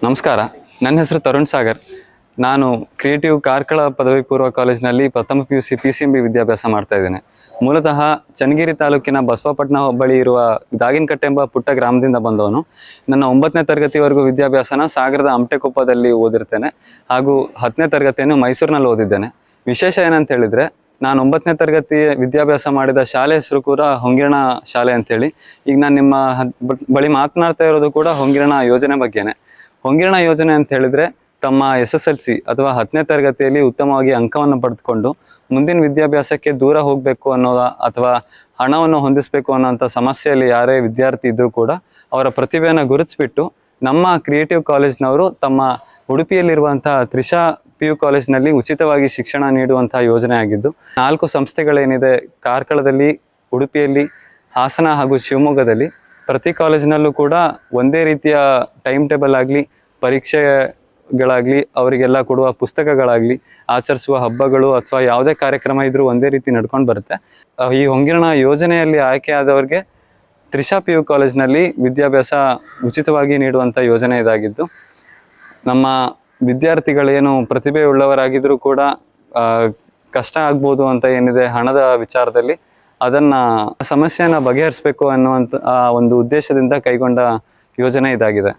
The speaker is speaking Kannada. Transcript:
ನಮಸ್ಕಾರ, ನನ್ನ ಹೆಸರು ತರುಣ್ ಸಾಗರ್. ನಾನು ಕ್ರಿಯೇಟಿವ್ ಕಾರ್ಕಳ ಪದವಿ ಪೂರ್ವ ಕಾಲೇಜಿನಲ್ಲಿ ಪ್ರಥಮ PUC PCMB ವಿದ್ಯಾಭ್ಯಾಸ ಮಾಡ್ತಾ ಇದ್ದೇನೆ. ಮೂಲತಃ ಚನ್ನಗಿರಿ ತಾಲೂಕಿನ ಬಸವಪಟ್ಟಣ ಬಳಿ ಇರುವ ದಾಗಿನಕಟ್ಟೆ ಎಂಬ ಪುಟ್ಟ ಗ್ರಾಮದಿಂದ ಬಂದವನು. ನನ್ನ 9ನೇ ತರಗತಿವರೆಗೂ ವಿದ್ಯಾಭ್ಯಾಸನ ಸಾಗರದ ಅಮಟೆಕೊಪ್ಪದಲ್ಲಿ ಓದಿರ್ತೇನೆ ಹಾಗೂ 10ನೇ ತರಗತಿಯನ್ನು ಮೈಸೂರಿನಲ್ಲಿ ಓದಿದ್ದೇನೆ. ವಿಶೇಷ ಏನಂತ ಹೇಳಿದರೆ, ನಾನು 9ನೇ ತರಗತಿ ವಿದ್ಯಾಭ್ಯಾಸ ಮಾಡಿದ ಶಾಲೆ ಹೆಸರು ಕೂಡ ಹೊಂಗಿರಣ ಶಾಲೆ ಅಂತೇಳಿ. ಈಗ ನಾನು ನಿಮ್ಮ ಬಳಿ ಮಾತನಾಡ್ತಾ ಇರೋದು ಕೂಡ ಹೊಂಗಿರಣ ಯೋಜನೆ ಬಗ್ಗೆನೇ. ಹೊಂಗಿರಣ ಯೋಜನೆ ಅಂತ ಹೇಳಿದ್ರೆ, ತಮ್ಮ SSLC ಅಥವಾ 10ನೇ ತರಗತಿಯಲ್ಲಿ ಉತ್ತಮವಾಗಿ ಅಂಕವನ್ನು ಪಡೆದುಕೊಂಡು ಮುಂದಿನ ವಿದ್ಯಾಭ್ಯಾಸಕ್ಕೆ ದೂರ ಹೋಗಬೇಕು ಅನ್ನೋದ ಅಥವಾ ಹಣವನ್ನು ಹೊಂದಿಸಬೇಕು ಅನ್ನೋಂಥ ಸಮಸ್ಯೆಯಲ್ಲಿ ಯಾರೇ ವಿದ್ಯಾರ್ಥಿ ಇದ್ದರೂ ಕೂಡ ಅವರ ಪ್ರತಿಭೆಯನ್ನು ಗುರುತಿಸ್ಬಿಟ್ಟು ನಮ್ಮ ಕ್ರಿಯೇಟಿವ್ ಕಾಲೇಜ್ನವರು ತಮ್ಮ ಉಡುಪಿಯಲ್ಲಿರುವಂಥ ತ್ರಿಷಾ PU ಕಾಲೇಜ್ನಲ್ಲಿ ಉಚಿತವಾಗಿ ಶಿಕ್ಷಣ ನೀಡುವಂಥ ಯೋಜನೆ ಆಗಿದ್ದು, 4 ಸಂಸ್ಥೆಗಳೇನಿದೆ ಕಾರ್ಕಳದಲ್ಲಿ, ಉಡುಪಿಯಲ್ಲಿ, ಹಾಸನ ಹಾಗೂ ಶಿವಮೊಗ್ಗದಲ್ಲಿ, ಪ್ರತಿ ಕಾಲೇಜಿನಲ್ಲೂ ಕೂಡ ಒಂದೇ ರೀತಿಯ ಟೈಮ್ ಟೇಬಲ್ ಆಗಲಿ, ಪರೀಕ್ಷೆಗಳಾಗಲಿ, ಅವರಿಗೆಲ್ಲ ಕೊಡುವ ಪುಸ್ತಕಗಳಾಗಲಿ, ಆಚರಿಸುವ ಹಬ್ಬಗಳು ಅಥವಾ ಯಾವುದೇ ಕಾರ್ಯಕ್ರಮ ಇದ್ರೂ ಒಂದೇ ರೀತಿ ನಡ್ಕೊಂಡು ಬರುತ್ತೆ. ಈ ಹೊಂಗಿರಣ ಯೋಜನೆಯಲ್ಲಿ ಆಯ್ಕೆಯಾದವರಿಗೆ ತ್ರಿಷಾ PU ಕಾಲೇಜ್ನಲ್ಲಿ ವಿದ್ಯಾಭ್ಯಾಸ ಉಚಿತವಾಗಿ ನೀಡುವಂಥ ಯೋಜನೆ ಇದಾಗಿದ್ದು, ನಮ್ಮ ವಿದ್ಯಾರ್ಥಿಗಳೇನು ಪ್ರತಿಭೆ ಉಳ್ಳವರಾಗಿದ್ದರೂ ಕೂಡ ಕಷ್ಟ ಆಗ್ಬೋದು ಅಂತ ಏನಿದೆ ಹಣದ ವಿಚಾರದಲ್ಲಿ, ಅದನ್ನು ಸಮಸ್ಯೆಯನ್ನು ಬಗೆಹರಿಸಬೇಕು ಅನ್ನುವಂಥ ಒಂದು ಉದ್ದೇಶದಿಂದ ಕೈಗೊಂಡ ಯೋಜನೆ ಇದಾಗಿದೆ.